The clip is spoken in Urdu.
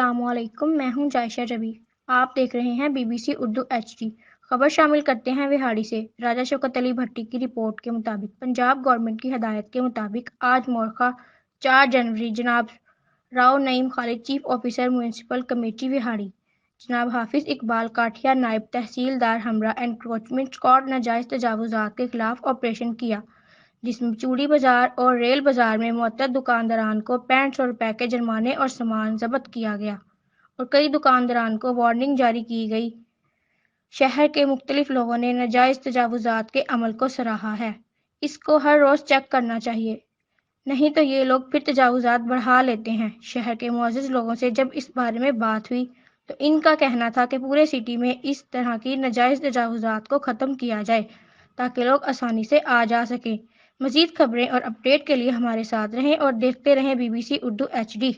السلام علیکم، میں ہوں جائشہ ربیع۔ آپ دیکھ رہے ہیں BBC اردو HD۔ خبر شامل کرتے ہیں وہاڑی سے۔ راجہ شوکت علی بھٹی کی رپورٹ کے مطابق پنجاب گورنمنٹ کی ہدایت کے مطابق آج مورخہ 4 جنوری جناب Rao Naeem Khalid chief officer municipal committee Vehari, جناب حافظ اقبال کاٹھیا نائب تحصیلدار ہمراہ انکروچمنٹ اسکواڈ ناجائز تجاوزات کے خلاف آپریشن کیا، جس میں چوڑی بازار اور ریل بازار میں معتد دکانداران کو 6500 روپے کے جرمانے اور سامان ضبط کیا گیا اور کئی دکانداران کو وارننگ جاری کی گئی۔ شہر کے مختلف لوگوں نے ناجائز تجاوزات کے عمل کو سراہا ہے۔ اس کو ہر روز چیک کرنا چاہیے، نہیں تو یہ لوگ پھر تجاوزات بڑھا لیتے ہیں۔ شہر کے معزز لوگوں سے جب اس بارے میں بات ہوئی تو ان کا کہنا تھا کہ پورے سٹی میں اس طرح کی ناجائز تجاوزات کو ختم کیا جائے تاکہ لوگ آسانی سے آ جا سکیں۔ مزید خبریں اور اپڈیٹ کے لیے ہمارے ساتھ رہیں اور دیکھتے رہیں BBC اردو HD۔